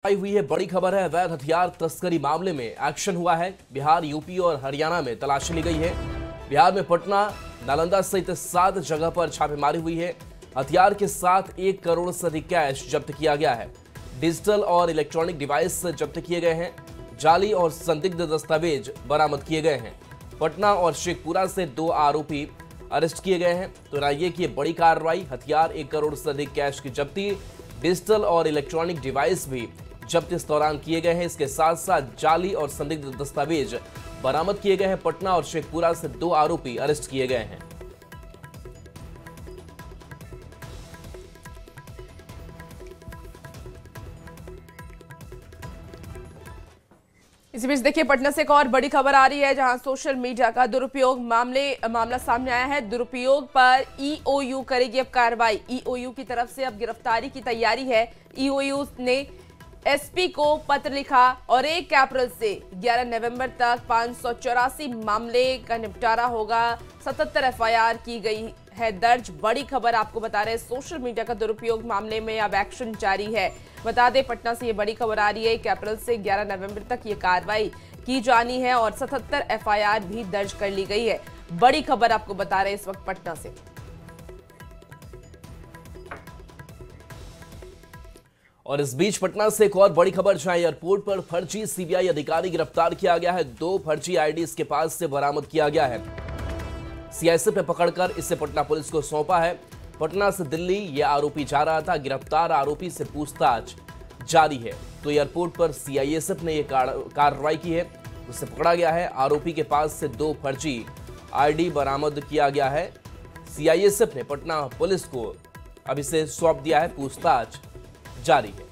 आई हुई है बड़ी खबर है। अवैध हथियार तस्करी मामले में एक्शन हुआ है। बिहार, यूपी और हरियाणा में तलाशी ली गई है। बिहार में पटना, नालंदा सहित 7 जगह पर छापेमारी हुई है। हथियार के साथ 1 करोड़ से अधिक कैश जब्त किया गया है। डिजिटल और इलेक्ट्रॉनिक डिवाइस जब्त किए गए हैं। जाली और संदिग्ध दस्तावेज बरामद किए गए हैं। पटना और शेखपुरा से 2 आरोपी अरेस्ट किए गए हैं। तो एनआईए की बड़ी कार्रवाई, हथियार, 1 करोड़ से अधिक कैश की जब्ती, डिजिटल और इलेक्ट्रॉनिक डिवाइस भी जब्त इस दौरान किए गए हैं। इसके साथ साथ जाली और संदिग्ध दस्तावेज बरामद किए गए हैं। पटना और शेखपुरा से 2 आरोपी अरेस्ट किए गए हैं। इसी बीच देखिए, पटना से एक और बड़ी खबर आ रही है, जहां सोशल मीडिया का दुरुपयोग मामला सामने आया है। दुरुपयोग पर ईओयू करेगी अब कार्रवाई। ईओयू की तरफ से अब गिरफ्तारी की तैयारी है। ईओयू ने एसपी को पत्र लिखा और 1 अप्रैल से 11 नवंबर तक 584 मामले का निपटारा होगा। 77 एफआईआर की गई है दर्ज। बड़ी खबर आपको बता रहे हैं, सोशल मीडिया का दुरुपयोग मामले में अब एक्शन जारी है। बता दें, पटना से ये बड़ी खबर आ रही है। 1 अप्रैल से 11 नवंबर तक ये कार्रवाई की जानी है और 77 एफआईआर भी दर्ज कर ली गई है। बड़ी खबर आपको बता रहे हैं इस वक्त पटना से। और इस बीच पटना से एक और बड़ी खबर, जहां एयरपोर्ट पर फर्जी सीबीआई अधिकारी गिरफ्तार किया गया है। 2 फर्जी आईडी इसके पास से बरामद किया गया है। सीआईएसएफ पे पकड़कर इसे पटना पुलिस को सौंपा है। पटना से दिल्ली यह आरोपी जा रहा था। गिरफ्तार आरोपी से पूछताछ जारी है। तो एयरपोर्ट पर सीआईएसएफ ने यह कार्रवाई की है, उसे पकड़ा गया है। आरोपी के पास से 2 फर्जी आईडी बरामद किया गया है। सीआईएसएफ ने पटना पुलिस को अब इसे सौंप दिया है। पूछताछ जारी है।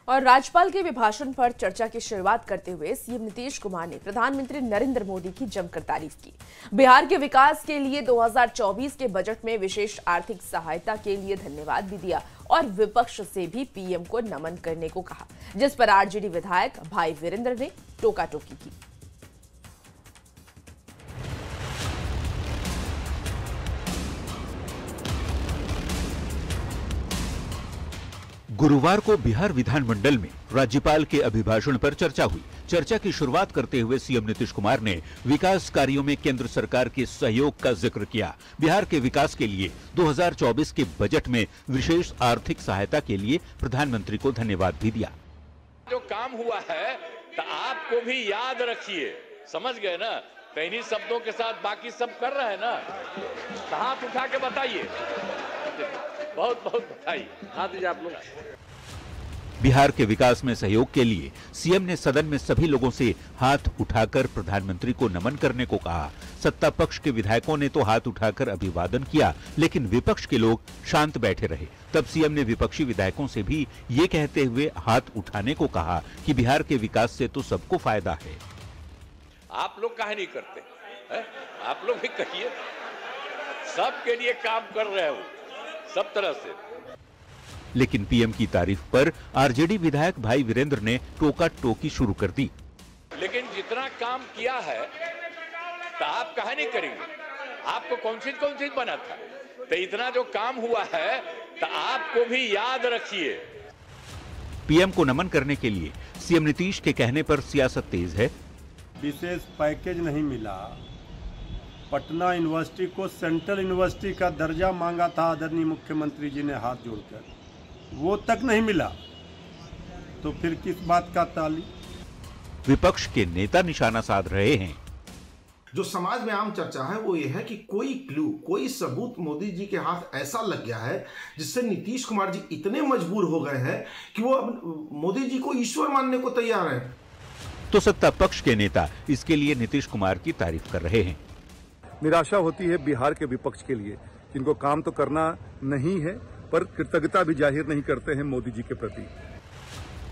और राज्यपाल के अभिभाषण पर चर्चा की शुरुआत करते हुए सीएम नीतीश कुमार ने प्रधानमंत्री नरेंद्र मोदी की जमकर तारीफ की। बिहार के विकास के लिए 2024 के बजट में विशेष आर्थिक सहायता के लिए धन्यवाद भी दिया और विपक्ष से भी पीएम को नमन करने को कहा, जिस पर आरजेडी विधायक भाई वीरेंद्र ने टोका टोकी की। गुरुवार को बिहार विधानमंडल में राज्यपाल के अभिभाषण पर चर्चा हुई। चर्चा की शुरुआत करते हुए सीएम नीतीश कुमार ने विकास कार्यों में केंद्र सरकार के सहयोग का जिक्र किया। बिहार के विकास के लिए 2024 के बजट में विशेष आर्थिक सहायता के लिए प्रधानमंत्री को धन्यवाद भी दिया। जो काम हुआ है तो आपको भी याद रखिए, समझ गए ना? तो इन्हीं शब्दों के साथ बाकी सब कर रहे हैं ना, तो हाथ उठा के बताइए, बहुत बहुत बधाई। हाथ दीजिए आप लोग। बिहार के विकास में सहयोग के लिए सीएम ने सदन में सभी लोगों से हाथ उठाकर प्रधानमंत्री को नमन करने को कहा। सत्ता पक्ष के विधायकों ने तो हाथ उठाकर अभिवादन किया, लेकिन विपक्ष के लोग शांत बैठे रहे। तब सीएम ने विपक्षी विधायकों से भी ये कहते हुए हाथ उठाने को कहा कि बिहार के विकास से तो सबको फायदा है। आप लोग काहे नहीं करते है? आप लोग भी कहिए, सबके लिए काम कर रहे हो सब तरह से। लेकिन पीएम की तारीफ पर आरजेडी विधायक भाई वीरेंद्र ने टोका टोकी शुरू कर दी। लेकिन जितना काम किया है तो आप काहे नहीं करेंगे? आपको कौन चीज बना था? तो इतना जो काम हुआ है तो आपको भी याद रखिए। पीएम को नमन करने के लिए सीएम नीतीश के कहने पर सियासत तेज है। विशेष पैकेज नहीं मिला। पटना यूनिवर्सिटी को सेंट्रल यूनिवर्सिटी का दर्जा मांगा था आदरणीय मुख्यमंत्री जी ने हाथ जोड़कर, वो तक नहीं मिला, तो फिर किस बात का ताली? विपक्ष के नेता निशाना साध रहे हैं। जो समाज में आम चर्चा है वो ये है कि कोई क्लू, कोई सबूत मोदी जी के हाथ ऐसा लग गया है जिससे नीतीश कुमार जी इतने मजबूर हो गए हैं कि वो अब मोदी जी को ईश्वर मानने को तैयार है। तो सत्ता पक्ष के नेता इसके लिए नीतीश कुमार की तारीफ कर रहे हैं। निराशा होती है बिहार के विपक्ष के लिए, जिनको काम तो करना नहीं है पर कृतज्ञता भी जाहिर नहीं करते हैं मोदी जी के प्रति।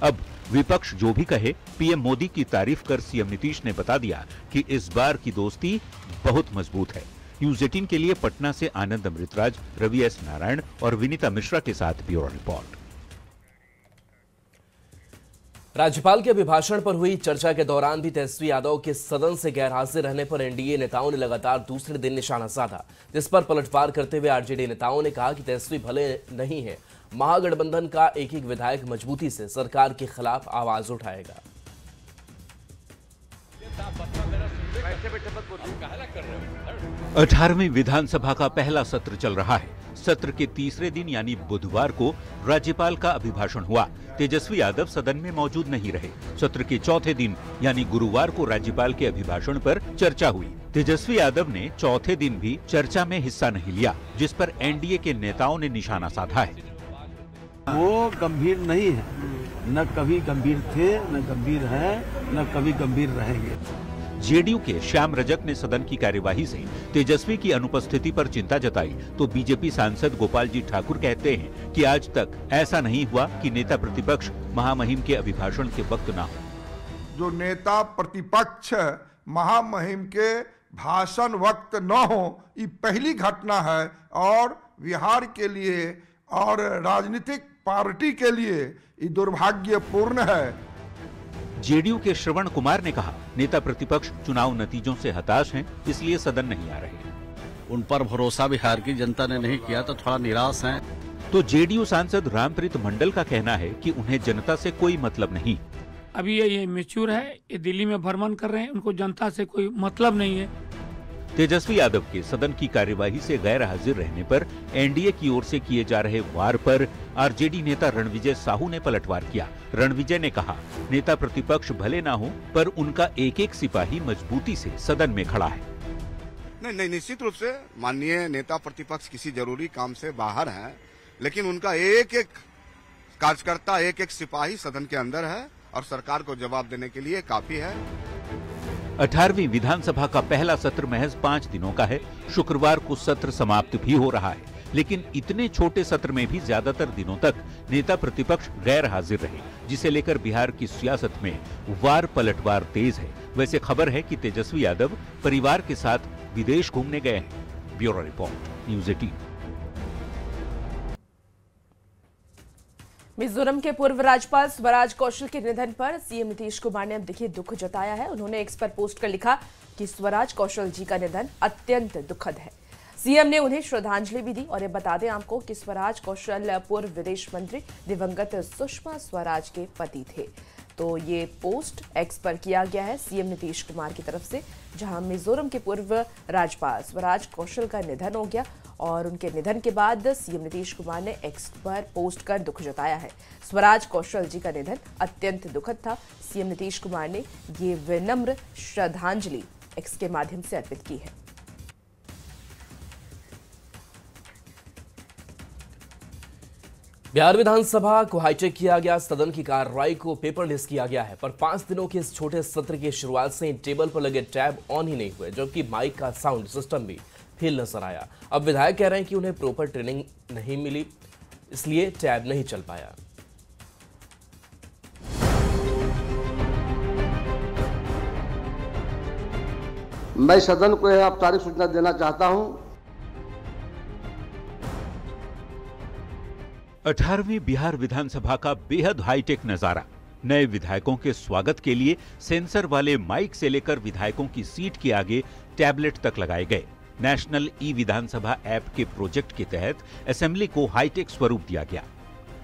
अब विपक्ष जो भी कहे, पीएम मोदी की तारीफ कर सीएम नीतीश ने बता दिया कि इस बार की दोस्ती बहुत मजबूत है। न्यूज़ 18 के लिए पटना से आनंद अमृतराज, रवि एस नारायण और विनीता मिश्रा के साथ ब्यूरो रिपोर्ट। राज्यपाल के अभिभाषण पर हुई चर्चा के दौरान भी तेजस्वी यादव के सदन से गैरहाजिर रहने पर एनडीए नेताओं ने लगातार दूसरे दिन निशाना साधा, जिस पर पलटवार करते हुए आरजेडी नेताओं ने कहा कि तेजस्वी भले नहीं है, महागठबंधन का एक एक विधायक मजबूती से सरकार के खिलाफ आवाज उठाएगा। 18वीं विधानसभा का पहला सत्र चल रहा है। सत्र के तीसरे दिन यानी बुधवार को राज्यपाल का अभिभाषण हुआ। तेजस्वी यादव सदन में मौजूद नहीं रहे। सत्र के चौथे दिन यानी गुरुवार को राज्यपाल के अभिभाषण पर चर्चा हुई। तेजस्वी यादव ने चौथे दिन भी चर्चा में हिस्सा नहीं लिया, जिस पर एनडीए के नेताओं ने निशाना साधा है। वो गंभीर नहीं है, न कभी गंभीर थे, न गंभीर है, न कभी गंभीर रहेंगे। जेडीयू के श्याम रजक ने सदन की कार्यवाही से तेजस्वी की अनुपस्थिति पर चिंता जताई, तो बीजेपी सांसद गोपाल जी ठाकुर कहते हैं कि आज तक ऐसा नहीं हुआ कि नेता प्रतिपक्ष महामहिम के अभिभाषण के वक्त ना हो। जो नेता प्रतिपक्ष महामहिम के भाषण वक्त न हो, ये पहली घटना है और बिहार के लिए और राजनीतिक पार्टी के लिए ये दुर्भाग्यपूर्ण है। जेडीयू के श्रवण कुमार ने कहा, नेता प्रतिपक्ष चुनाव नतीजों से हताश हैं, इसलिए सदन नहीं आ रहे। उन पर भरोसा बिहार की जनता ने नहीं किया तो थोड़ा निराश हैं। तो जेडीयू सांसद रामप्रीत मंडल का कहना है कि उन्हें जनता से कोई मतलब नहीं। अभी ये मैच्योर है, ये दिल्ली में भ्रमण कर रहे हैं, उनको जनता से कोई मतलब नहीं है। तेजस्वी यादव के सदन की कार्यवाही से गैर हाजिर रहने पर एनडीए की ओर से किए जा रहे वार पर आरजेडी नेता रणविजय साहू ने पलटवार किया। रणविजय ने कहा, नेता प्रतिपक्ष भले ना हो, पर उनका एक एक सिपाही मजबूती से सदन में खड़ा है। नहीं, निश्चित रूप से माननीय नेता प्रतिपक्ष किसी जरूरी काम से बाहर हैं, लेकिन उनका एक एक कार्यकर्ता, एक एक सिपाही सदन के अंदर है और सरकार को जवाब देने के लिए काफी है। 18वीं विधानसभा का पहला सत्र महज 5 दिनों का है। शुक्रवार को सत्र समाप्त भी हो रहा है, लेकिन इतने छोटे सत्र में भी ज्यादातर दिनों तक नेता प्रतिपक्ष गैर हाजिर रहे, जिसे लेकर बिहार की सियासत में वार पलटवार तेज है। वैसे खबर है कि तेजस्वी यादव परिवार के साथ विदेश घूमने गए हैं। Bureau report, news 18। मिजोरम के पूर्व राज्यपाल स्वराज कौशल के निधन पर सीएम नीतीश कुमार ने अब देखिए दुख जताया है। उन्होंने एक्स पर पोस्ट कर लिखा कि स्वराज कौशल जी का निधन अत्यंत दुखद है। सीएम ने उन्हें श्रद्धांजलि भी दी। और ये बता दें आपको कि स्वराज कौशल पूर्व विदेश मंत्री दिवंगत सुषमा स्वराज के पति थे। तो ये पोस्ट एक्स पर किया गया है सीएम नीतीश कुमार की तरफ से, जहां मिजोरम के पूर्व राज्यपाल स्वराज कौशल का निधन हो गया और उनके निधन के बाद सीएम नीतीश कुमार ने एक्स पर पोस्ट कर दुख जताया है। स्वराज कौशल जी का निधन अत्यंत दुखद था। सीएम नीतीश कुमार ने ये विनम्र श्रद्धांजलि एक्स के माध्यम से अर्पित की है। बिहार विधानसभा को हाईटेक किया गया। सदन की कार्रवाई को पेपरलेस किया गया है, पर 5 दिनों के इस छोटे सत्र की शुरुआत से टेबल पर लगे टैब ऑन ही नहीं हुए, जबकि माइक का साउंड सिस्टम भी फेल नजर आया। अब विधायक कह रहे हैं कि उन्हें प्रॉपर ट्रेनिंग नहीं मिली, इसलिए टैब नहीं चल पाया। मैं सदन को यह औपचारिक सूचना देना चाहता हूं। 18वीं बिहार विधानसभा का बेहद हाईटेक नजारा। नए विधायकों के स्वागत के लिए सेंसर वाले माइक से लेकर विधायकों की सीट के आगे टैबलेट तक लगाए गए। नेशनल ई विधानसभा ऐप के प्रोजेक्ट के तहत असेंबली को हाईटेक स्वरूप दिया गया,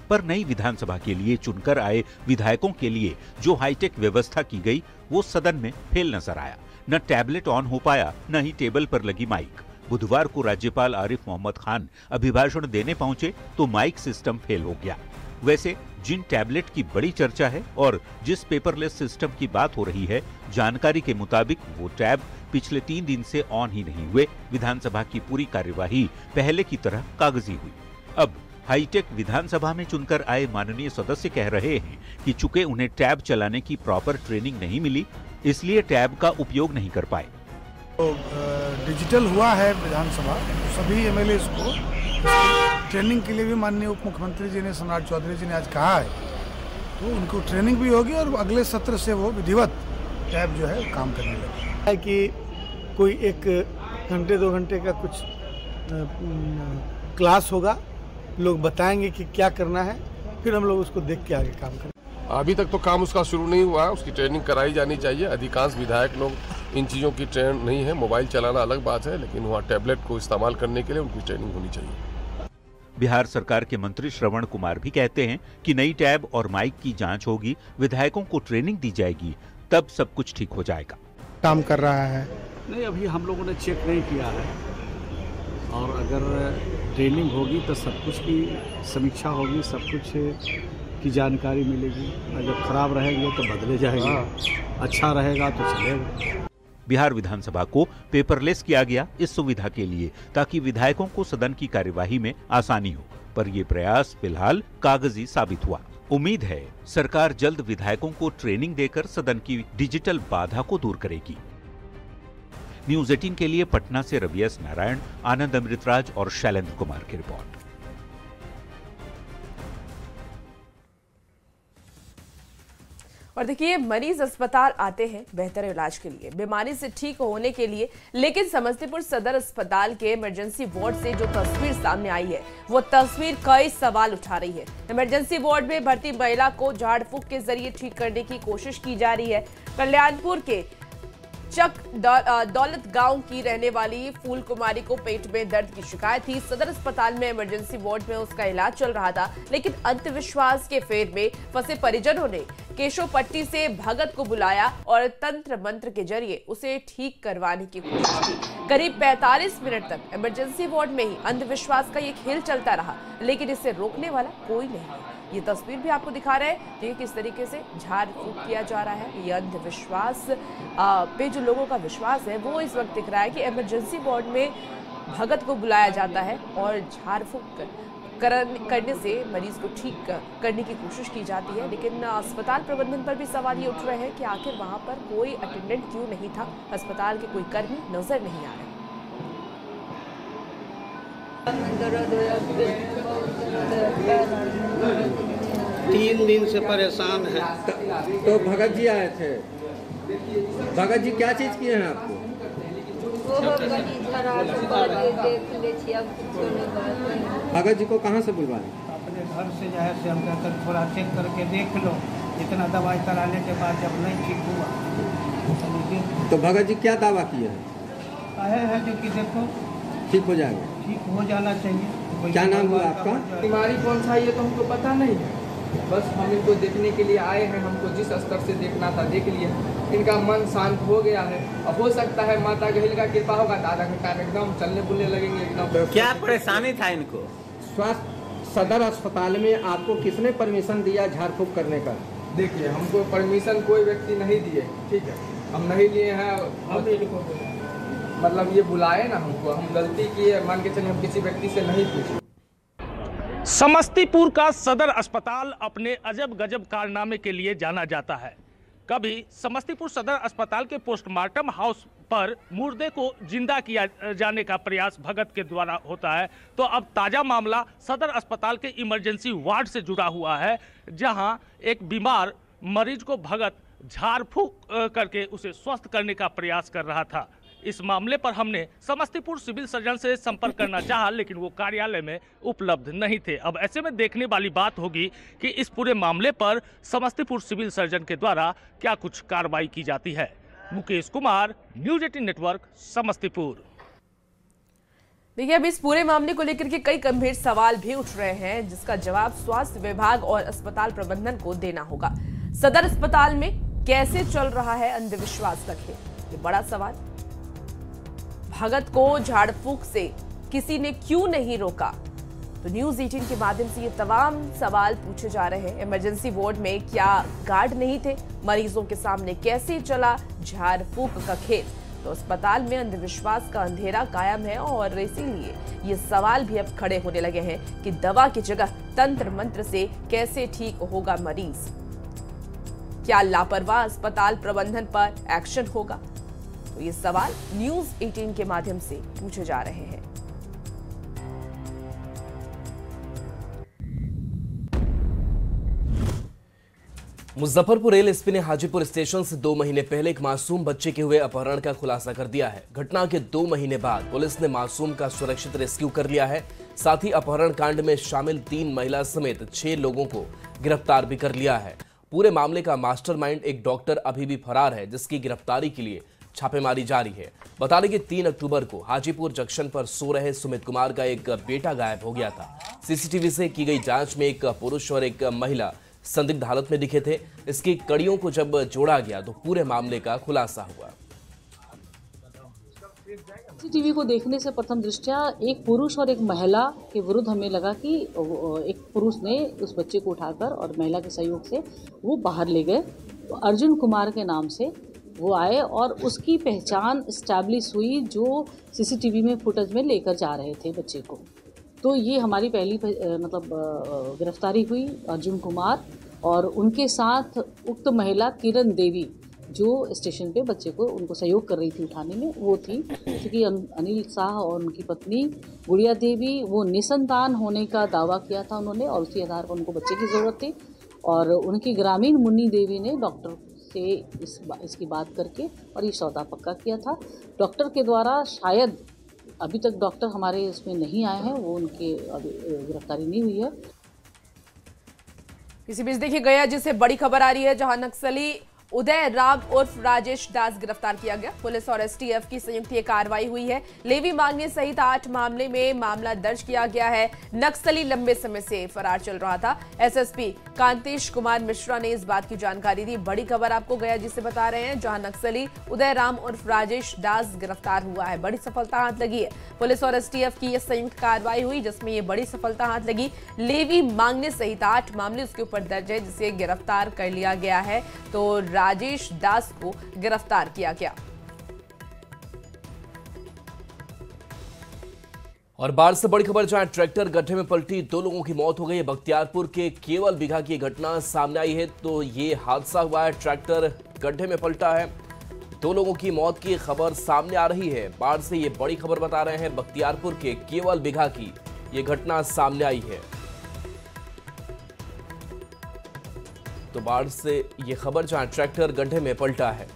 पर नई विधानसभा के लिए चुनकर आए विधायकों के लिए जो हाईटेक व्यवस्था की गई वो सदन में फेल नजर आया। न टैबलेट ऑन हो पाया, न ही टेबल पर लगी माइक। बुधवार को राज्यपाल आरिफ मोहम्मद खान अभिभाषण देने पहुंचे तो माइक सिस्टम फेल हो गया। वैसे जिन टैबलेट की बड़ी चर्चा है और जिस पेपरलेस सिस्टम की बात हो रही है, जानकारी के मुताबिक वो टैब पिछले 3 दिन से ऑन ही नहीं हुए। विधानसभा की पूरी कार्यवाही पहले की तरह कागजी हुई। अब हाईटेक विधानसभा में चुनकर आए माननीय सदस्य कह रहे हैं कि चूंकि उन्हें टैब चलाने की प्रॉपर ट्रेनिंग नहीं मिली, इसलिए टैब का उपयोग नहीं कर पाए। तो डिजिटल हुआ है विधानसभा, सभी एमएलए को ट्रेनिंग के लिए भी माननीय उप मुख्यमंत्री जी ने, सम्राट चौधरी जी ने आज कहा है, तो उनको ट्रेनिंग भी होगी और अगले सत्र से वो विधिवत टैब जो है काम करने लगे। है कि कोई 1 घंटे 2 घंटे का कुछ क्लास होगा, लोग बताएंगे कि क्या करना है, फिर हम लोग उसको देख के आगे काम करेंगे। अभी तक तो काम उसका शुरू नहीं हुआ है, उसकी ट्रेनिंग कराई जानी चाहिए। अधिकांश विधायक लोग इन चीज़ों की ट्रेन नहीं है। मोबाइल चलाना अलग बात है, लेकिन वहाँ टैबलेट को इस्तेमाल करने के लिए उनकी ट्रेनिंग होनी चाहिए। बिहार सरकार के मंत्री श्रवण कुमार भी कहते हैं कि नई टैब और माइक की जांच होगी, विधायकों को ट्रेनिंग दी जाएगी, तब सब कुछ ठीक हो जाएगा। काम कर रहा है नहीं, अभी हम लोगों ने चेक नहीं किया है, और अगर ट्रेनिंग होगी तो सब कुछ की समीक्षा होगी, सब कुछ की जानकारी मिलेगी। और जब खराब रहेंगे तो बदले जाएंगे, अच्छा रहेगा तो चलेगा। बिहार विधानसभा को पेपरलेस किया गया इस सुविधा के लिए, ताकि विधायकों को सदन की कार्यवाही में आसानी हो, पर ये प्रयास फिलहाल कागजी साबित हुआ। उम्मीद है सरकार जल्द विधायकों को ट्रेनिंग देकर सदन की डिजिटल बाधा को दूर करेगी। न्यूज 18 के लिए पटना से रवि एस नारायण, आनंद अमृतराज और शैलेंद्र कुमार की रिपोर्ट। और देखिए, मरीज अस्पताल आते हैं बेहतर इलाज के लिए, बीमारी से ठीक होने के लिए, लेकिन समस्तीपुर सदर अस्पताल के इमरजेंसी वार्ड से जो तस्वीर सामने आई है, वो तस्वीर कई सवाल उठा रही है। इमरजेंसी वार्ड में भर्ती महिला को झाड़ फूक के जरिए ठीक करने की कोशिश की जा रही है। कल्याणपुर के चक दौलत गांव की रहने वाली फूल कुमारी को पेट में दर्द की शिकायत थी। सदर अस्पताल में इमरजेंसी वार्ड में उसका इलाज चल रहा था, लेकिन अंधविश्वास के फेर में फंसे परिजनों ने केशवपट्टी से भगत को बुलाया और तंत्र मंत्र के जरिए उसे ठीक करवाने की कोशिश की। करीब 45 मिनट तक इमरजेंसी वार्ड में ही अंधविश्वास का ये खेल चलता रहा, लेकिन इसे रोकने वाला कोई नहीं है। ये तस्वीर भी आपको दिखा रहे हैं, देखिए किस तरीके से झाड़ फूक किया जा रहा है। ये अंधविश्वास पे जो लोगों का विश्वास है, वो इस वक्त दिख रहा है कि इमरजेंसी वार्ड में भगत को बुलाया जाता है और झाड़ फूक करने से मरीज को ठीक करने की कोशिश की जाती है। लेकिन अस्पताल प्रबंधन पर भी सवाल ये उठ रहे हैं कि आखिर वहां पर कोई अटेंडेंट क्यों नहीं था, अस्पताल के कोई कर्मी नजर नहीं आ रहे। 3 दिन से परेशान है। तो भगत जी आए थे, भगत जी क्या चीज किए हैं आपको? भगत जी को कहाँ से बुलवाएं? अपने घर से जो है से हम कहकर थोड़ा चेक करके देख लो, इतना दवाई कराने के बाद जब नहीं ठीक हुआ तो भगत जी क्या दावा किए हैं? है जो कि देखो ठीक हो जाएगा, ठीक हो जाना चाहिए। क्या नाम हुआ आपका? बीमारी कौन सा ये तो हमको पता नहीं है, बस हम इनको देखने के लिए आए हैं। हमको जिस स्तर से देखना था देख लिया, इनका मन शांत हो गया है। अब हो सकता है माता गहिल का कृपा होगा तो आधा घंटा में एकदम चलने बुलने लगेंगे एकदम। क्या परेशानी था इनको? स्वास्थ्य सदर अस्पताल में आपको किसने परमिशन दिया झाड़ फूक करने का? देखिए, हमको परमिशन कोई व्यक्ति नहीं दिए, ठीक है, हम नहीं लिए हैं। मतलब ये बुलाए ना हमको, हम गलती किए, मान के चलिए हम किसी व्यक्ति से नहीं पूछे। समस्तीपुर का सदर अस्पताल अपने अजब गजब कारनामे के लिए जाना जाता है। कभी समस्तीपुर सदर अस्पताल के पोस्टमार्टम हाउस पर मुर्दे को जिंदा किया जाने का प्रयास भगत के द्वारा होता है, तो अब ताज़ा मामला सदर अस्पताल के इमरजेंसी वार्ड से जुड़ा हुआ है, जहां एक बीमार मरीज को भगत झाड़ फूक करके उसे स्वस्थ करने का प्रयास कर रहा था। इस मामले पर हमने समस्तीपुर सिविल सर्जन से संपर्क करना चाहा, लेकिन वो कार्यालय में उपलब्ध नहीं थे। अब ऐसे में देखने वाली बात होगी कि इस पूरे मामले पर समस्तीपुर सिविल सर्जन के द्वारा क्या कुछ कार्रवाई की जाती है। Mukesh Kumar, news 18 network, Samastipur. देखिए, अब इस पूरे मामले को लेकर के कई गंभीर सवाल भी उठ रहे हैं, जिसका जवाब स्वास्थ्य विभाग और अस्पताल प्रबंधन को देना होगा। सदर अस्पताल में कैसे चल रहा है अंधविश्वास का खेल, ये बड़ा सवाल। भगत को झाड़ फूक से किसी ने क्यों नहीं रोका, तो न्यूज 18 के माध्यम से ये तमाम सवाल पूछे जा रहे हैं। इमरजेंसी वार्ड में क्या गार्ड नहीं थे? मरीजों के सामने कैसे चला झाड़ फूक का खेल? तो अस्पताल में अंधविश्वास का अंधेरा कायम है और इसीलिए ये सवाल भी अब खड़े होने लगे हैं कि दवा की जगह तंत्र मंत्र से कैसे ठीक होगा मरीज? क्या लापरवाह अस्पताल प्रबंधन पर एक्शन होगा? तो ये सवाल न्यूज 18 के माध्यम से पूछे जा रहे हैं। मुजफ्फरपुर रेल एसपी ने हाजीपुर स्टेशन से 2 महीने पहले एक मासूम बच्चे के हुए अपहरण का खुलासा कर दिया है। घटना के 2 महीने बाद पुलिस ने मासूम का सुरक्षित रेस्क्यू कर लिया है। साथ ही अपहरण कांड में शामिल 3 महिला समेत 6 लोगों को गिरफ्तार भी कर लिया है। पूरे मामले का मास्टरमाइंड एक डॉक्टर अभी भी फरार है, जिसकी गिरफ्तारी के लिए छापेमारी जारी है। बता दें कि 3 अक्टूबर को हाजीपुर जंक्शन पर सो रहे सुमित कुमार का एक बेटा गायब हो गया था। सीसीटीवी से की गई जांच में एक पुरुष और एक महिला संदिग्ध हालत में दिखे थे। इसकी कड़ियों को जब जोड़ा गया तो पूरे मामले का खुलासा हुआ। सीसीटीवी को देखने से प्रथम दृष्टया एक पुरुष और एक महिला के विरुद्ध हमें लगा कि एक पुरुष ने उस बच्चे को उठाकर और महिला के सहयोग से वो बाहर ले गए। तो अर्जुन कुमार के नाम से वो आए और उसकी पहचान इस्टेब्लिश हुई जो सीसीटीवी में फुटेज में लेकर जा रहे थे बच्चे को। तो ये हमारी पहली गिरफ्तारी हुई अर्जुन कुमार और उनके साथ उक्त महिला किरण देवी जो स्टेशन पे बच्चे को उनको सहयोग कर रही थी उठाने में, वो थी। क्योंकि अनिल शाह और उनकी पत्नी गुड़िया देवी वो निसंतान होने का दावा किया था उन्होंने और उसी आधार पर उनको बच्चे की ज़रूरत थी और उनकी ग्रामीण मुन्नी देवी ने डॉक्टर से इसकी बात करके और ये सौदा पक्का किया था। डॉक्टर के द्वारा शायद अभी तक डॉक्टर हमारे इसमें नहीं आए हैं, वो उनके अभी गिरफ्तारी नहीं हुई है। इसी बीच देखिए गया जिससे बड़ी खबर आ रही है, जहां नक्सली उदय राम उर्फ राजेश दास गिरफ्तार किया गया। पुलिस और एसटीएफ की संयुक्त ये कार्रवाई हुई है। लेवी मांगने सहित 8 मामले में मामला दर्ज किया गया है। नक्सली लंबे समय से फरार चल रहा था। एसएसपी कांतेश कुमार मिश्रा ने इस बात की जानकारी दी। बड़ी खबर आपको गया जिससे बता रहे हैं, जहां नक्सली उदय राम उर्फ राजेश दास गिरफ्तार हुआ है। बड़ी सफलता हाथ लगी है। पुलिस और एसटीएफ की यह संयुक्त कार्रवाई हुई जिसमें ये बड़ी सफलता हाथ लगी। लेवी मांगने सहित 8 मामले उसके ऊपर दर्ज है जिसे गिरफ्तार कर लिया गया है। तो राजेश दास को गिरफ्तार किया गया। और बाढ़ से बड़ी खबर, जहां ट्रैक्टर गड्ढे में पलटी 2 लोगों की मौत हो गई है। बख्तियारपुर के केवल बिघा की घटना सामने आई है। तो ये हादसा हुआ है, ट्रैक्टर गड्ढे में पलटा है, 2 लोगों की मौत की खबर सामने आ रही है। बाढ़ से ये बड़ी खबर बता रहे हैं, बख्तियारपुर के केवल बिघा की ये घटना सामने आई है। तो बाढ़ से ये खबर, जहां ट्रैक्टर गड्ढे में पलटा है।